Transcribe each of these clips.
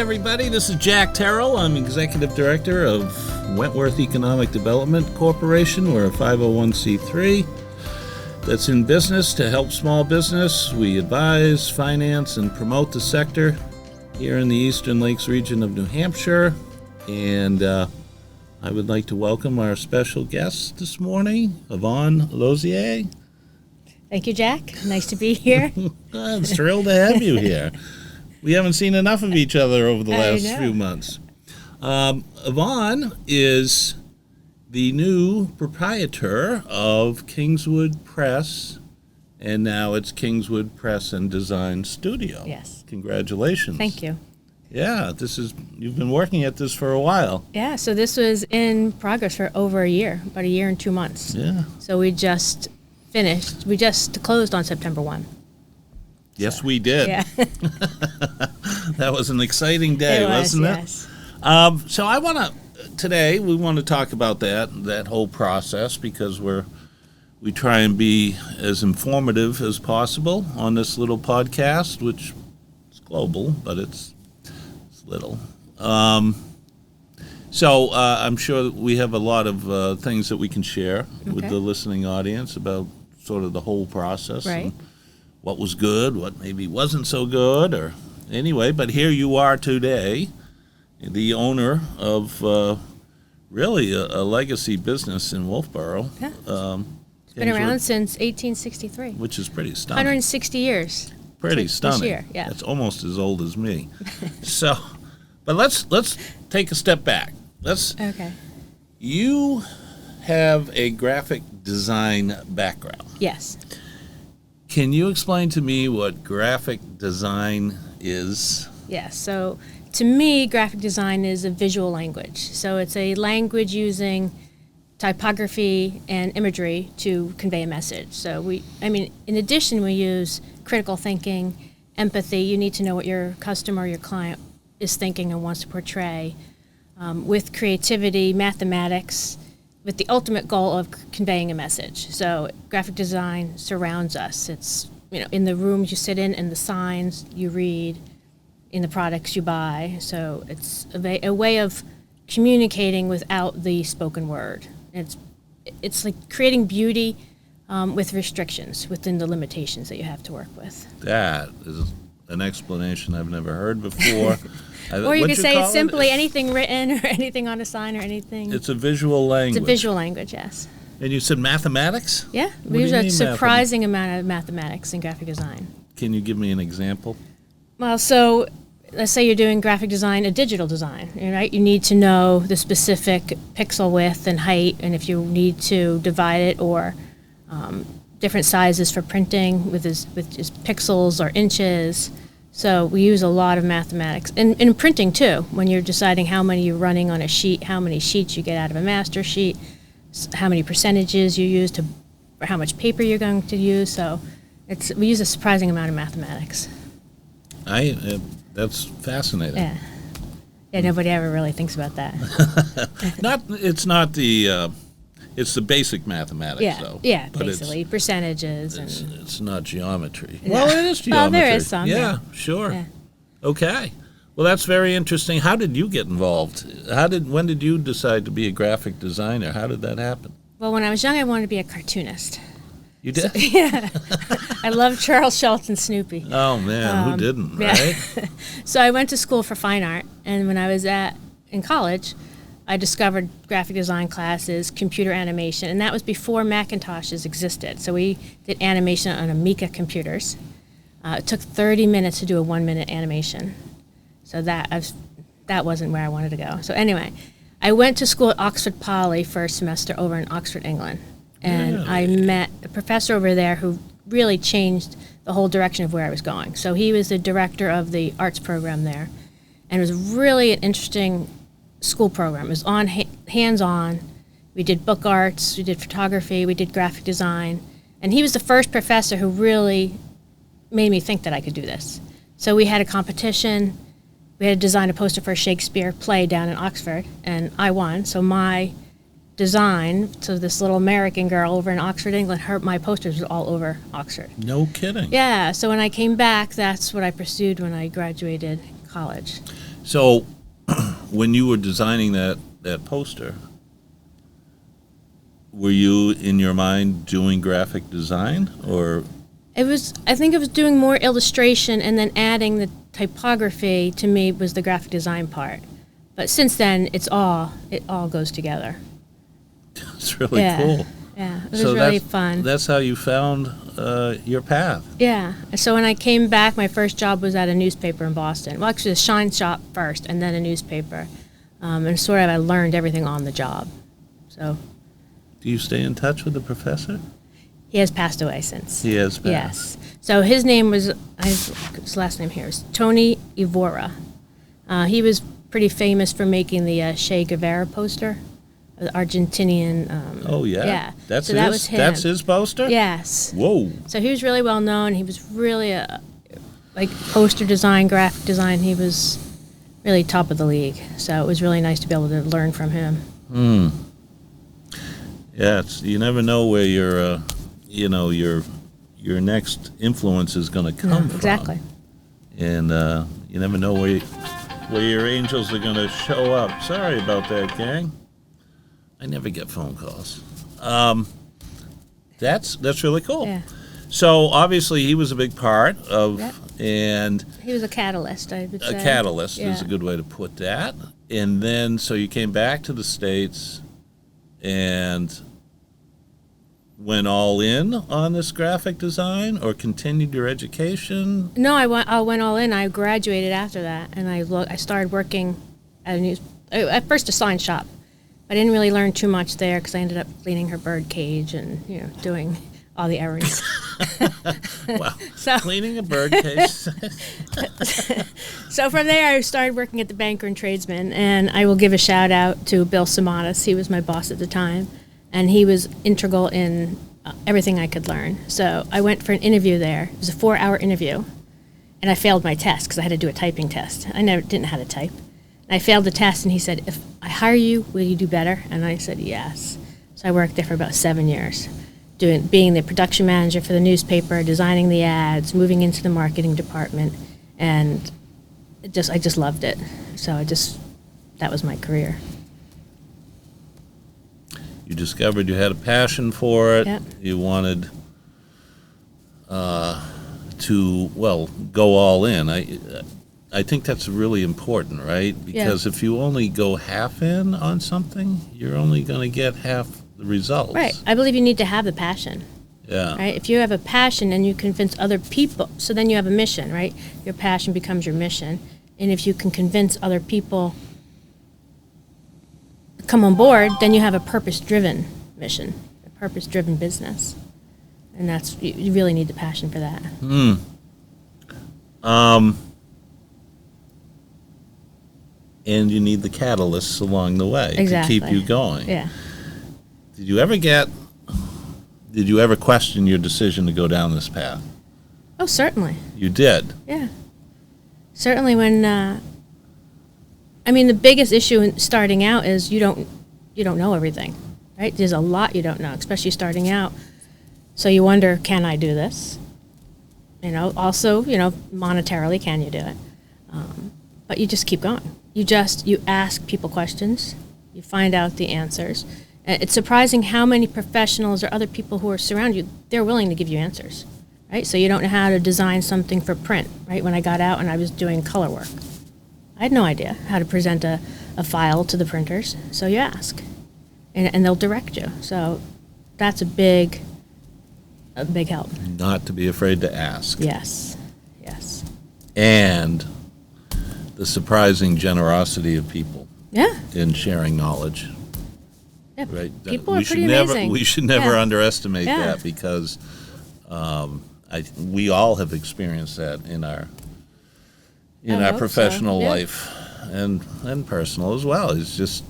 everybody. This is Jack Terrill. I'm Executive Director of Wentworth Economic Development Corporation. We're a 501c3 that's in business to help small business. We advise, finance, and promote the sector here in the Eastern Lakes region of New Hampshire. And I would like to welcome our special guest this morning, Yvonne Lauziere. Thank you, Jack. Nice to be here. I'm thrilled to have you here. We haven't seen enough of each other over the last few months. Yvonne is the new proprietor of Kingswood Press, and now it's Kingswood Press and Design Studio. Yes. Congratulations. Thank you. Yeah, you've been working at this for a while. Yeah, so this was in progress for over a year, about a year and 2 months. Yeah. So we just finished. We just closed on September 1. Yes, we did. Yeah. That was an exciting day, wasn't it? Yes. So today we want to talk about that whole process, because we try and be as informative as possible on this little podcast, which is global, but it's little. So I'm sure that we have a lot of things that we can share with the listening audience about sort of the whole process. Right. And what was good, what maybe wasn't so good, or anyway. But here you are today, the owner of really a legacy business in Wolfeboro. Yeah. It's been around since 1863. Which is pretty stunning. 160 years. Pretty stunning. This year, yeah. It's almost as old as me. But let's take a step back. Okay. You have a graphic design background. Yes. Can you explain to me what graphic design is? Yes. So to me, graphic design is a visual language. So it's a language using typography and imagery to convey a message. So in addition, we use critical thinking, empathy. You need to know what your customer, your client is thinking and wants to portray, with creativity, mathematics, with the ultimate goal of conveying a message. So graphic design surrounds us. It's, in the rooms you sit in the signs you read, in the products you buy. So it's a way of communicating without the spoken word. It's like creating beauty with restrictions within the limitations that you have to work with. That is an explanation I've never heard before. Or you could say it's simply anything written or anything on a sign or anything. It's a visual language. It's a visual language, yes. And you said mathematics? Yeah, we use a surprising amount of mathematics in graphic design. Can you give me an example? Well, so let's say you're doing graphic design, a digital design, right? You need to know the specific pixel width and height, and if you need to divide it, or different sizes for printing with just pixels or inches. So we use a lot of mathematics. And in printing too, when you're deciding how many you're running on a sheet, how many sheets you get out of a master sheet, how many percentages you use or how much paper you're going to use. So we use a surprising amount of mathematics. That's fascinating. Yeah. Yeah, nobody ever really thinks about that. It's the basic mathematics, though. Yeah, but basically percentages. It's not geometry. Yeah. Well, it is geometry. Well, there is some. Yeah, sure. Yeah. Okay. Well, that's very interesting. How did you get involved? When did you decide to be a graphic designer? How did that happen? Well, when I was young, I wanted to be a cartoonist. You did? So, yeah. I loved Charles Schultz and Snoopy. Oh, man, who didn't, right? So I went to school for fine art, and when I was in college, I discovered graphic design classes, computer animation, and that was before Macintoshes existed. So we did animation on Amiga computers. It took 30 minutes to do a 1-minute animation. So that wasn't where I wanted to go. So anyway, I went to school at Oxford Poly for a semester over in Oxford, England. And I met a professor over there who really changed the whole direction of where I was going. So he was the director of the arts program there. And it was really an interesting school program. It was hands-on. We did book arts, we did photography, we did graphic design. And he was the first professor who really made me think that I could do this. So we had a competition. We had to design a poster for a Shakespeare play down in Oxford, and I won. So my design, so this little American girl over in Oxford, England, my posters were all over Oxford. No kidding. Yeah, so when I came back, that's what I pursued when I graduated college. So, when you were designing that poster, were you in your mind doing graphic design, or? I think it was doing more illustration and then adding the typography to me was the graphic design part. But since then, it all goes together. It's really cool. Yeah, it was really fun. That's how you found your path. Yeah. So when I came back, my first job was at a newspaper in Boston. Well, actually, a shine shop first, and then a newspaper. And sort of I learned everything on the job. So. Do you stay in touch with the professor? He has passed away since. He has passed. Yes. So his name was, his last name here is Tony Ivora. He was pretty famous for making the Che Guevara poster, the Argentinian. Oh, yeah? Yeah. That was him. That's his poster? Yes. Whoa. So he was really well known. He was really like poster design, graphic design. He was really top of the league. So it was really nice to be able to learn from him. Yeah, you never know where your next influence is going to come from. Exactly. And you never know where your angels are going to show up. Sorry about that, gang. I never get phone calls. That's really cool. Yeah. So obviously he was a big part of, Yep. and He was a catalyst, I would say. a catalyst Yeah. is a good way to put that. And then so you came back to the States and went all in on this graphic design, or continued your education? No, I went all in. I graduated after that, and I started working at at first a sign shop. I didn't really learn too much there because I ended up cleaning her bird cage and doing all the errands. Wow. So cleaning a bird cage. So from there, I started working at the Banker and Tradesman, and I will give a shout out to Bill Samatas. He was my boss at the time, and he was integral in everything I could learn. So I went for an interview there. It was a 4-hour interview, and I failed my test because I had to do a typing test. I didn't know how to type. And I failed the test, and he said, "If I hire you, will you do better?" And I said, "Yes." So I worked there for about 7 years, being the production manager for the newspaper, designing the ads, moving into the marketing department, and I just loved it. So that was my career. You discovered you had a passion for it. Yep. You wanted to go all in. I think that's really important, right? Because if you only go half in on something, you're only going to get half the results. Right. I believe you need to have the passion. Yeah. Right? If you have a passion and you convince other people, so then you have a mission, right? Your passion becomes your mission. And if you can convince other people to come on board, then you have a purpose-driven mission, a purpose-driven business. And you really need the passion for that. And you need the catalysts along the way to keep you going. Yeah. Did you ever question your decision to go down this path? Oh, certainly. You did? Yeah. Certainly when, the biggest issue in starting out is you don't know everything, right? There's a lot you don't know, especially starting out. So you wonder, can I do this? Also, monetarily, can you do it? But you just keep going. You ask people questions, you find out the answers. And it's surprising how many professionals or other people who are surrounding you, they're willing to give you answers, right? So you don't know how to design something for print, right? When I got out and I was doing color work, I had no idea how to present a file to the printers. So you ask, and they'll direct you. So that's a big help. Not to be afraid to ask. Yes. And the surprising generosity of people. Yeah. In sharing knowledge. Yeah. Right. People are pretty amazing. We should never underestimate that, because we all have experienced that in our professional life and personal as well. It's just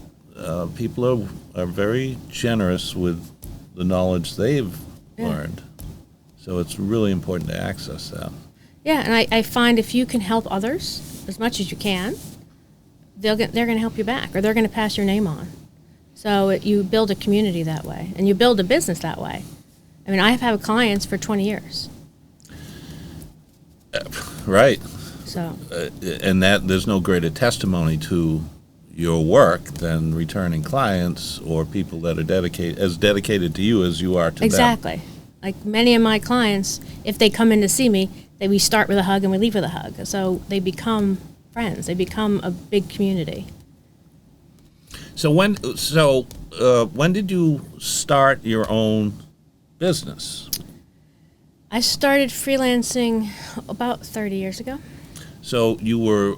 people are very generous with the knowledge they've learned. So it's really important to access that. Yeah, and I find if you can help others as much as you can, they're going to help you back, or they're going to pass your name on. So you build a community that way, and you build a business that way. I have had clients for 20 years. Right. So, and that there's no greater testimony to your work than returning clients or people that are dedicated to you as you are to them. exactly. Like many of my clients, if they come in to see me, we start with a hug and we leave with a hug. So they become friends. They become a big community. So when did you start your own business? I started freelancing about 30 years ago. So you were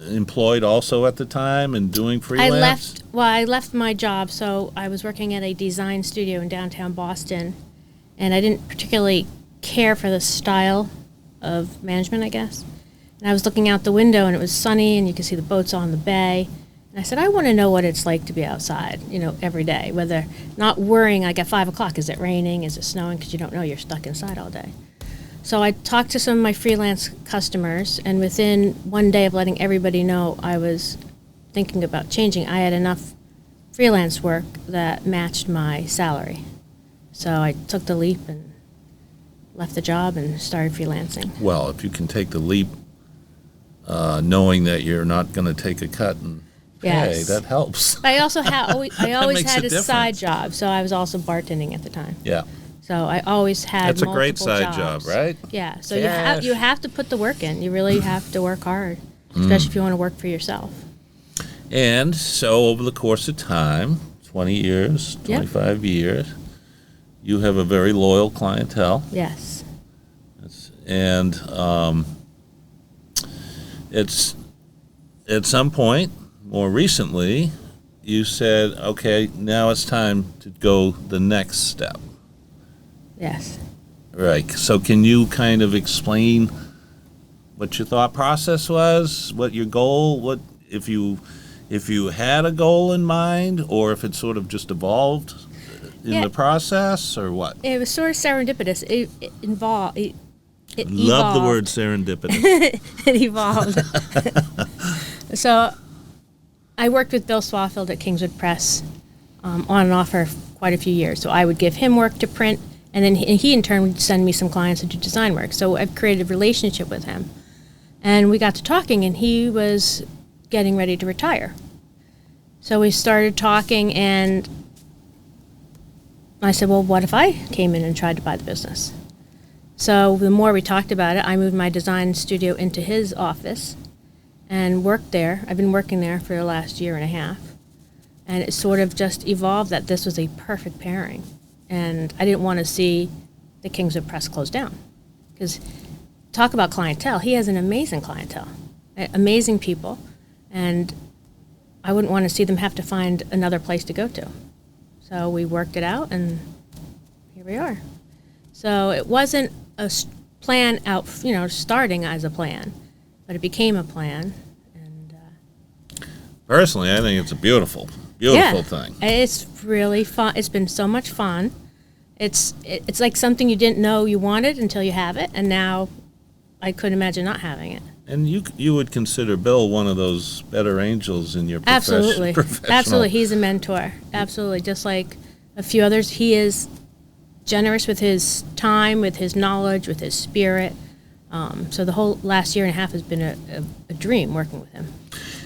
employed also at the time and doing freelance? I left my job. So I was working at a design studio in downtown Boston, and I didn't particularly care for the style of management, I guess. And I was looking out the window, and it was sunny, and you could see the boats on the bay. And I said, I want to know what it's like to be outside, every day, whether not worrying like at 5 o'clock, is it raining, is it snowing, because you don't know, you're stuck inside all day. So I talked to some of my freelance customers, and within one day of letting everybody know I was thinking about changing, I had enough freelance work that matched my salary. So I took the leap and left the job and started freelancing. Well, if you can take the leap knowing that you're not going to take a cut and pay, Yes. that helps. I also I always makes had a a side difference. job, so I was also bartending at the time. Yeah. So I always had That's a great multiple side jobs. job, right? Yeah. So Cash. you have to put the work in. You really have to work hard, especially if you want to work for yourself. And so over the course of time, 20 years, Yep. 25 years, you have a very loyal clientele. Yes. And it's at some point, more recently, you said, okay, now it's time to go the next step. Yes. Right. So can you kind of explain what your thought process was, what your goal, what if you had a goal in mind, or if it sort of just evolved in Yeah. the process, or what? It was sort of serendipitous. It evolved. It Love the evolved. word serendipitous. It evolved. So I worked with Bill Swafield at Kingswood Press on and off for quite a few years. So I would give him work to print, and then he in turn would send me some clients to do design work. So I've created a relationship with him. And we got to talking, and he was getting ready to retire. So we started talking, and I said, well, what if I came in and tried to buy the business? So the more we talked about it, I moved my design studio into his office and worked there. I've been working there for the last year and a half. And it sort of just evolved that this was a perfect pairing. And I didn't want to see the Kingswood Press close down. Because talk about clientele, he has an amazing clientele, amazing people. And I wouldn't want to see them have to find another place to go to. So we worked it out, and here we are. So it wasn't a plan out, starting as a plan, but it became a plan. And Personally, I think it's a beautiful thing. It's really fun. It's been so much fun. It's like something you didn't know you wanted until you have it, and now I couldn't imagine not having it. And you would consider Bill one of those better angels in your Absolutely. professional. Absolutely. He's a mentor. Absolutely. Just like a few others, he is generous with his time, with his knowledge, with his spirit. So the whole last year and a half has been a dream working with him.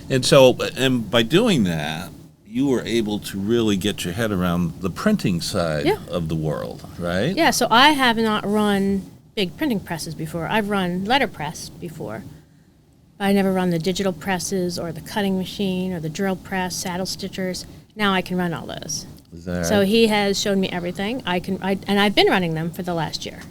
And so, and by doing that, you were able to really get your head around the printing side Yeah. of the world, right? Yeah, so I have not run big printing presses before. I've run letterpress before. I never run the digital presses or the cutting machine or the drill press, saddle stitchers. Now I can run all those. Is that So right? he has shown me everything. And I've been running them for the last year.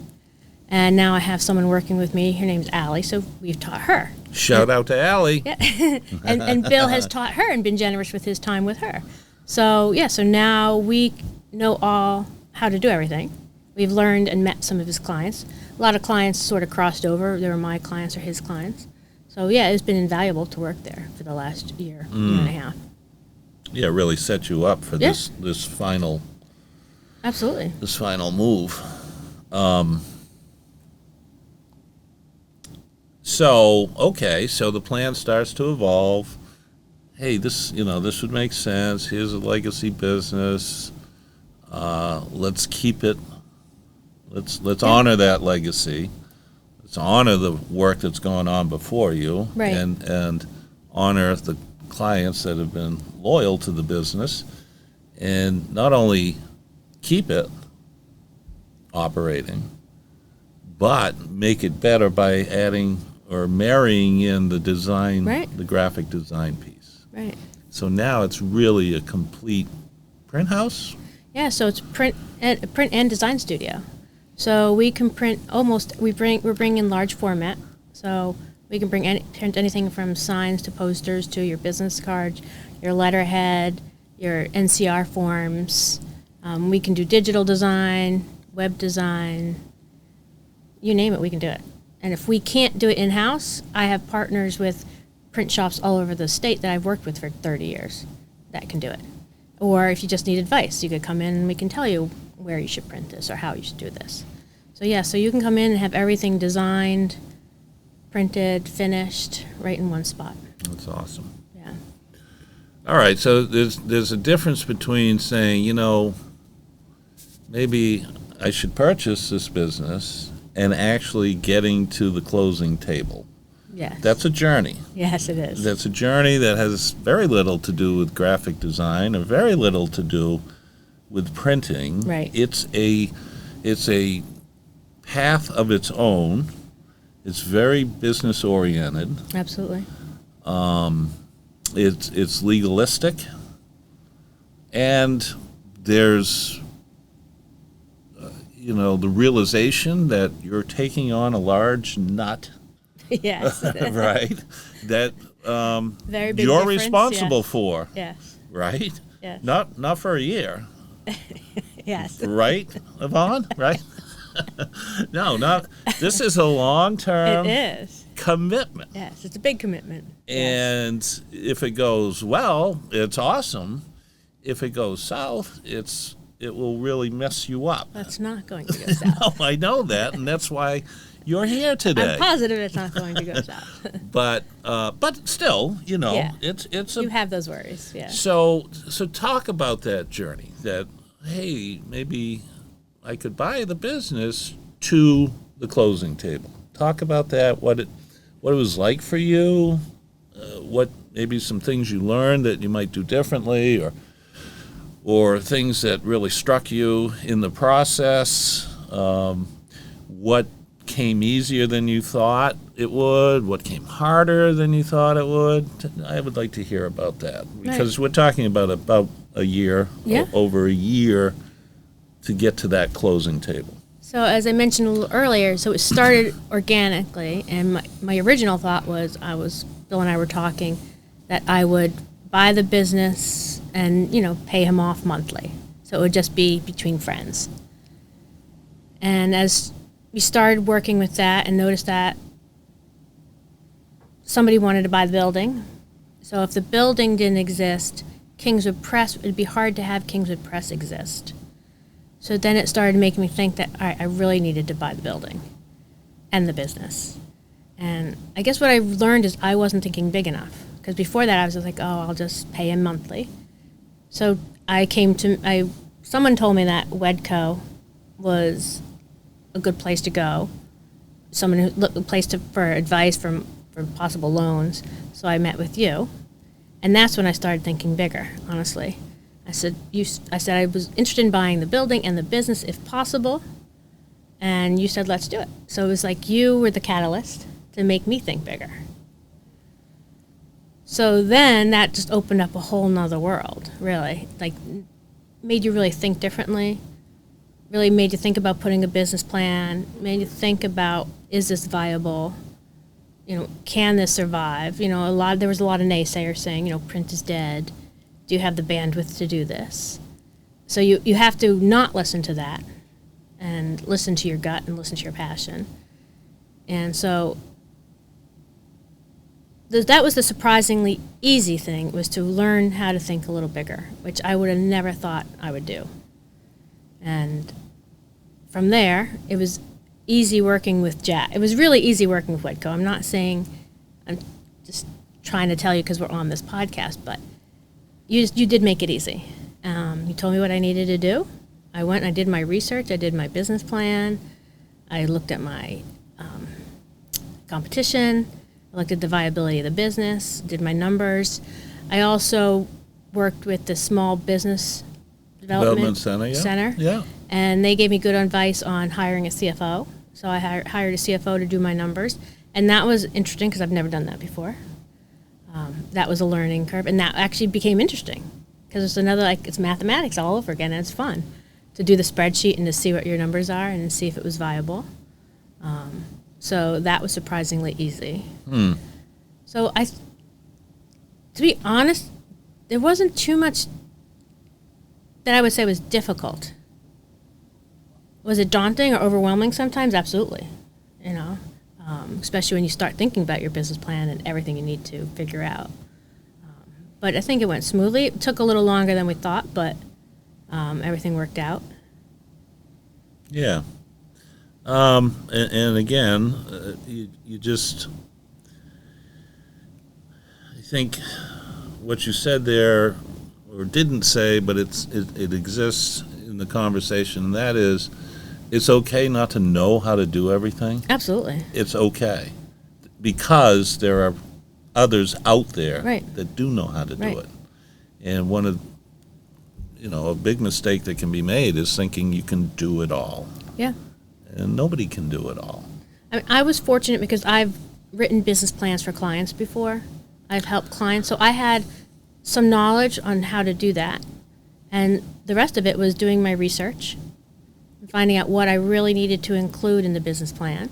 And now I have someone working with me. Her name's Allie, so we've taught her. Shout out to Allie. Yeah. and Bill has taught her and been generous with his time with her. So now we know all how to do everything. We've learned and met some of his clients. A lot of clients sort of crossed over. They were my clients or his clients. So it's been invaluable to work there for the last year and a half. Yeah, really set you up for Yeah. this final Absolutely. move. So the plan starts to evolve. Hey, this would make sense. Here's a legacy business. Let's keep it. Let's honor that legacy. honor the work that's gone on before you, Right. and honor the clients that have been loyal to the business, and not only keep it operating, but make it better by adding or marrying in the design, Right. the graphic design piece. Right. So now it's really a complete print house. Yeah, so it's print and design studio. So we can print we're bringing large format. So we can print anything from signs to posters to your business cards, your letterhead, your NCR forms. We can do digital design, web design, you name it, we can do it. And if we can't do it in-house, I have partners with print shops all over the state that I've worked with for 30 years that can do it. Or if you just need advice, you could come in and we can tell you where you should print this or how you should do this. So yeah, so you can come in and have everything designed, printed, finished, right in one spot. That's awesome. Yeah. All right, so there's a difference between saying, maybe I should purchase this business and actually getting to the closing table. Yes. That's a journey. Yes, it is. That's a journey that has very little to do with graphic design or very little to do with printing. Right. It's a path of its own. It's very business oriented. Absolutely. It's legalistic, and there's the realization that you're taking on a large nut. Yes. Right? That Very big you're difference, responsible yes. for. Yes. Right? Yes. Not for a year. Yes. Right, Yvonne? Right? No, not. This is a long-term It is. commitment. Yes, it's a big commitment. And if it goes well, it's awesome. If it goes south, it will really mess you up. That's not going to go south. No, I know that, and that's why you're here today. I'm positive it's not going to go south. But still, Yeah. it's a. You have those worries, yeah. So talk about that journey. That hey, maybe I could buy the business to the closing table. Talk about that. What it was like for you. What maybe some things you learned that you might do differently, or things that really struck you in the process. What came easier than you thought it would? What came harder than you thought it would? I would like to hear about that, because we're talking about a year, Yeah. over a year, to get to that closing table. So as I mentioned a little earlier, so it started organically, and my original thought was, Bill and I were talking, that I would buy the business and, pay him off monthly. So it would just be between friends. And as we started working with that and noticed that somebody wanted to buy the building. So if the building didn't exist, Kingswood Press, it'd be hard to have Kingswood Press exist. So then it started making me think that, all right, I really needed to buy the building and the business. And I guess what I learned is I wasn't thinking big enough. Because before that I was just like, oh, I'll just pay him monthly. So someone told me that WEDCO was a good place to go. A place for advice for possible loans. So I met with you. And that's when I started thinking bigger, honestly. I said I was interested in buying the building and the business if possible, and you said let's do it. So it was like you were the catalyst to make me think bigger. So then that just opened up a whole nother world, really. Like, made you really think differently, really made you think about putting a business plan, made you think about, is this viable? Can this survive? There was a lot of naysayers saying, print is dead. Do you have the bandwidth to do this? So you have to not listen to that and listen to your gut and listen to your passion. And so that was the surprisingly easy thing, was to learn how to think a little bigger, which I would have never thought I would do. And from there, it was easy working with Jack. It was really easy working with WEDCO. I'm just trying to tell you because we're on this podcast, but you did make it easy. You told me what I needed to do. I went and I did my research. I did my business plan. I looked at my competition. I looked at the viability of the business, did my numbers. I also worked with the Small Business Development Center. Yeah. And they gave me good advice on hiring a CFO. So I hired a CFO to do my numbers. And that was interesting because I've never done that before. That was a learning curve. And that actually became interesting because it's another, like, it's mathematics all over again, and it's fun to do the spreadsheet and to see what your numbers are and to see if it was viable. So that was surprisingly easy. So to be honest, there wasn't too much that I would say was difficult. Was it daunting or overwhelming sometimes? Absolutely. You know, especially when you start thinking about your business plan and everything you need to figure out. But I think it went smoothly. It took a little longer than we thought, but everything worked out. Yeah. And again, you just, I think what you said there, or didn't say, but it exists in the conversation, and that is, it's okay not to know how to do everything. Absolutely. It's okay, because there are others out there Right. that do know how to do Right. it. And one of, a big mistake that can be made is thinking you can do it all. Yeah. And nobody can do it all. I was fortunate because I've written business plans for clients before. I've helped clients, so I had some knowledge on how to do that. And the rest of it was doing my research, and finding out what I really needed to include in the business plan,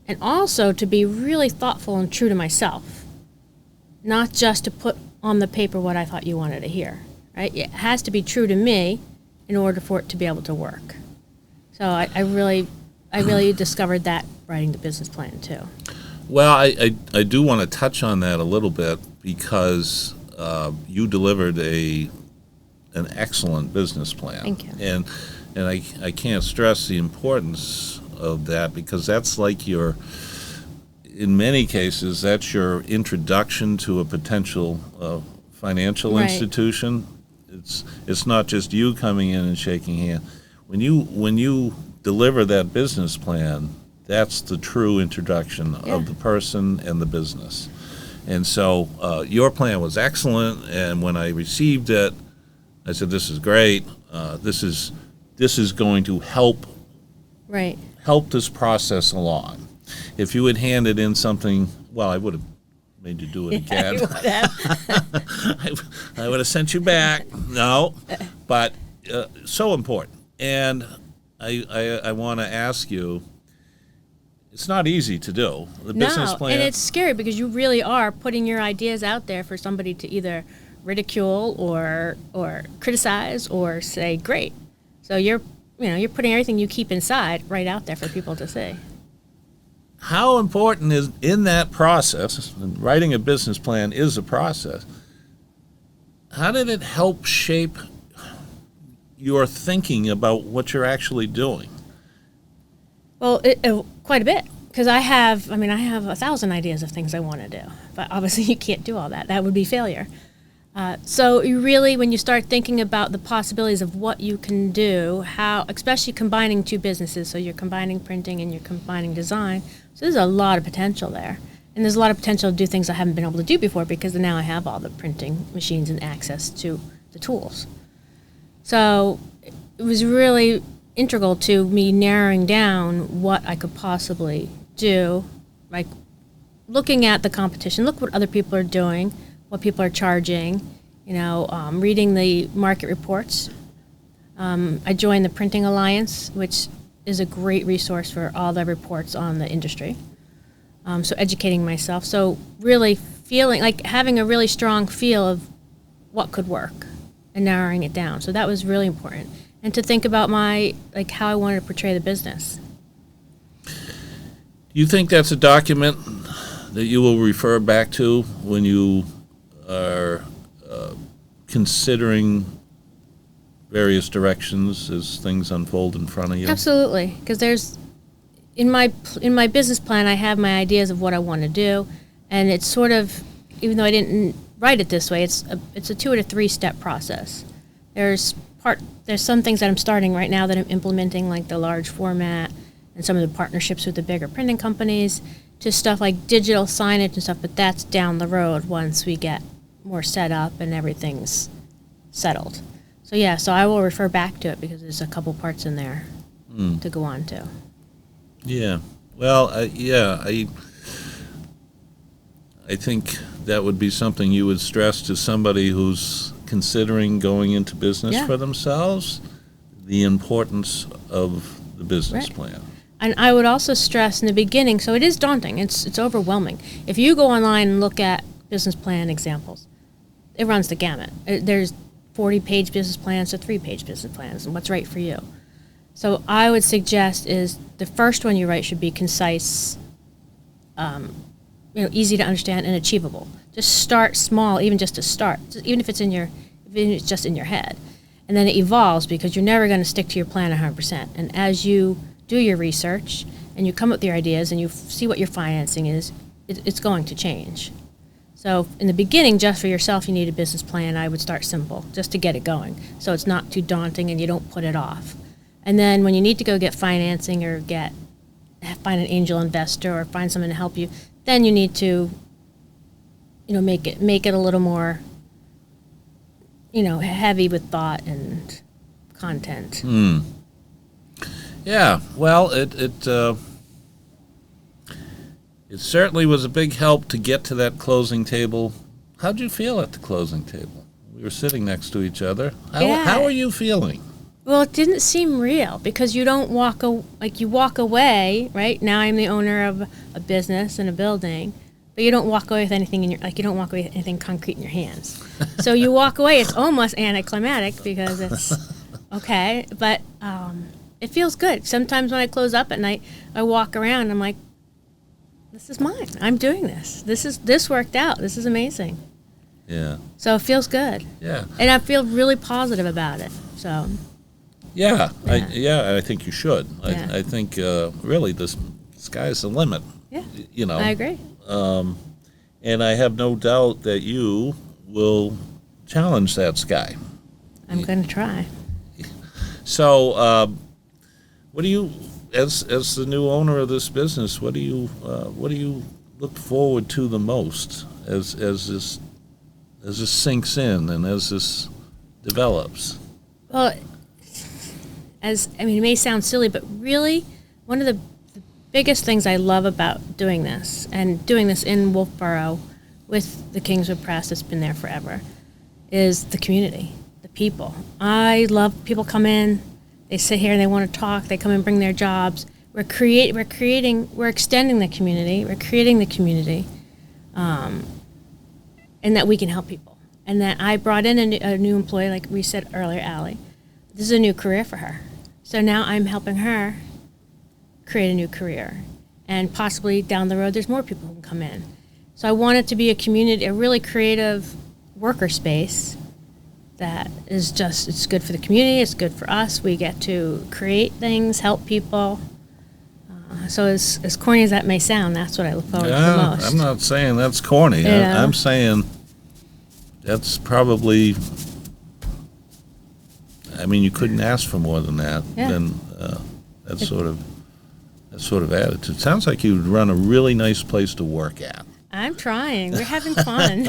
and also to be really thoughtful and true to myself, not just to put on the paper what I thought you wanted to hear. Right? It has to be true to me in order for it to be able to work. So I really discovered that writing the business plan too. Well, I do want to touch on that a little bit because you delivered an excellent business plan. Thank you. And I can't stress the importance of that, because that's like in many cases, that's your introduction to a potential financial Right. institution. It's not just you coming in and shaking hands. When you deliver that business plan, that's the true introduction of the person and the business. And so your plan was excellent, and when I received it, I said, "This is great. This is going to help this process along." If you had handed in something, well, I would have made you do it again. I would have sent you back. No, but so important. And I want to ask you, it's not easy to do. The business plan. And it's scary because you really are putting your ideas out there for somebody to either ridicule or criticize or say great. So you're putting everything you keep inside right out there for people to see. How important is in that process, and writing a business plan is a process, how did it help shape your thinking about what you're actually doing? Well, quite a bit, because I have 1,000 ideas of things I want to do, but obviously you can't do all that. That would be failure. So you really, when you start thinking about the possibilities of what you can do, how, especially combining two businesses, so you're combining printing and you're combining design, so there's a lot of potential there. And there's a lot of potential to do things I haven't been able to do before because now I have all the printing machines and access to the tools. So it was really integral to me narrowing down what I could possibly do, like looking at the competition, look what other people are doing, what people are charging, reading the market reports. I joined the Printing Alliance, which is a great resource for all the reports on the industry. So educating myself. So really feeling like having a really strong feel of what could work and narrowing it down. So that was really important. And to think about how I wanted to portray the business. Do you think that's a document that you will refer back to when you are considering various directions as things unfold in front of you? Absolutely, because there's in my business plan I have my ideas of what I want to do, and it's sort of, even though I didn't write it this way, it's a 2 or 3 step process. There's some things that I'm starting right now that I'm implementing, like the large format and some of the partnerships with the bigger printing companies, to stuff like digital signage and stuff, but that's down the road once we get more set up and everything's settled. So yeah, so I will refer back to it because there's a couple parts in there to go on to. Yeah. Well, I think that would be something you would stress to somebody who's considering going into business for themselves, the importance of the business plan. And I would also stress in the beginning, so it is daunting, it's overwhelming. If you go online and look at business plan examples, it runs the gamut. There's 40-page business plans to 3-page business plans, and what's right for you. So I would suggest is the first one you write should be concise, easy to understand and achievable. Just start small, even just to start, even if it's just in your head. And then it evolves because you're never going to stick to your plan 100%. And as you do your research and you come up with your ideas and you see what your financing is, it's going to change. So in the beginning, just for yourself, you need a business plan. I would start simple just to get it going. So it's not too daunting and you don't put it off. And then when you need to go get financing or find an angel investor or find someone to help you, then you need to, make it a little more, heavy with thought and content. Yeah, well, it certainly was a big help to get to that closing table. How'd you feel at the closing table? We were sitting next to each other. How are you feeling? Well, it didn't seem real because you don't you walk away, right? Now I'm the owner of a business and a building, but you don't walk away with anything you don't walk away with anything concrete in your hands. So you walk away, it's almost anticlimactic because it's okay, but it feels good. Sometimes when I close up at night, I walk around and I'm like, this is mine. I'm doing this. This worked out. This is amazing. Yeah. So it feels good. Yeah. And I feel really positive about it. So. Yeah. I think you should. I think really the sky's the limit. Yeah. I agree. And I have no doubt that you will challenge that sky. I'm going to try. So, what do you, as the new owner of this business, what do you look forward to the most as this sinks in and as this develops? Well, it may sound silly, but really, one of the biggest things I love about doing this, and doing this in Wolfeboro with the Kingswood Press that's been there forever, is the community, the people. I love people come in, they sit here and they want to talk, they come and bring their jobs. We're extending the community, we're creating the community, and that we can help people. And that I brought in a new employee, like we said earlier, Allie. This is a new career for her. So now I'm helping her create a new career. And possibly down the road, there's more people who can come in. So I want it to be a community, a really creative worker space that is it's good for the community, it's good for us. We get to create things, help people. So as corny as that may sound, that's what I look forward to the most. I'm not saying that's corny. I'm saying that's probably, you couldn't ask for more than that. Yeah. Than that sort of attitude. Sounds like you'd run a really nice place to work at. I'm trying. We're having fun.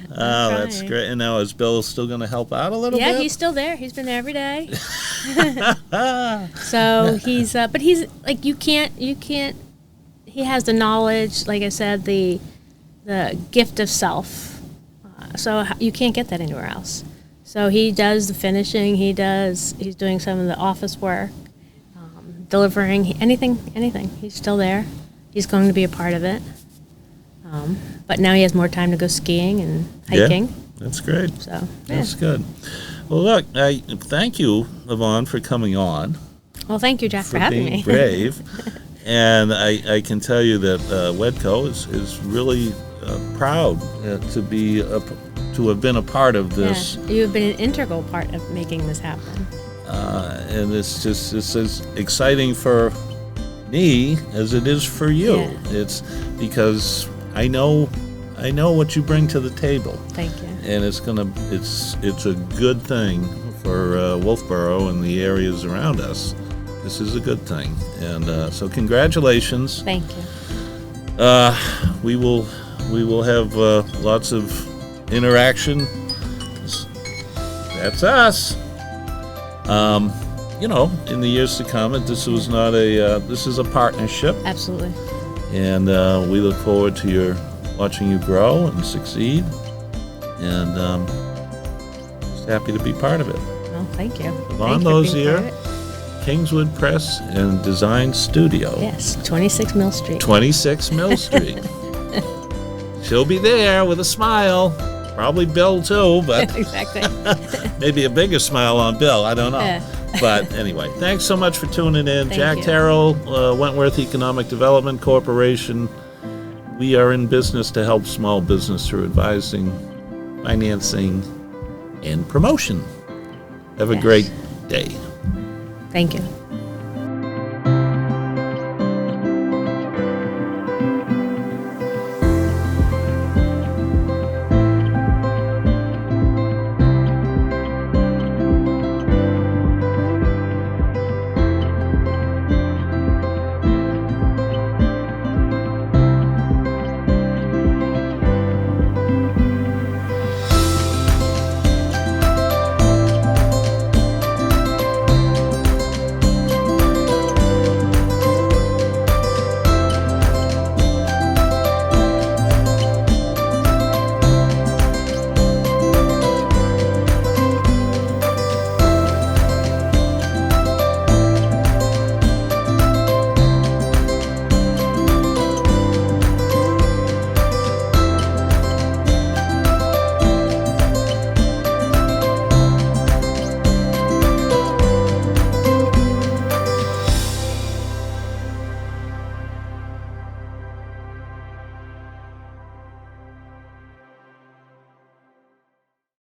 That's great. And now is Bill still going to help out a little bit? Yeah, he's still there. He's been there every day. So he's, but he's like, you can't, he has the knowledge, like I said, the gift of self. So you can't get that anywhere else. So he does the finishing, he's doing some of the office work, delivering, anything. He's still there. He's going to be a part of it. But now he has more time to go skiing and hiking. Yeah, that's great. So yeah. That's good. Well, look, I thank you, Yvonne, for coming on. Well, thank you, Jack, for having me. Brave. And I can tell you that WEDCO is really proud to have been a part of this. Yeah, you have been an integral part of making this happen. And it's as exciting for me as it is for you. Yeah. It's because I know what you bring to the table. Thank you. And it's a good thing for Wolfeboro and the areas around us. This is a good thing. And so congratulations. Thank you. We will have lots of interaction. That's us. In the years to come, this was not this is a partnership, Absolutely. and we look forward to watching you grow and succeed, and just happy to be part of it. Well, thank you. Yvonne Thank you for being part of Lauziere, it. Kingswood Press and Design Studio. Yes, 26 Mill Street. 26 Mill Street. She'll be there with a smile. Probably Bill too, but Exactly. maybe a bigger smile on Bill. I don't know. Yeah. But anyway, thanks so much for tuning in. Thank Jack you. Terrill, Wentworth Economic Development Corporation. We are in business to help small business through advising, financing, and promotion. Have a Yes. great day. Thank you.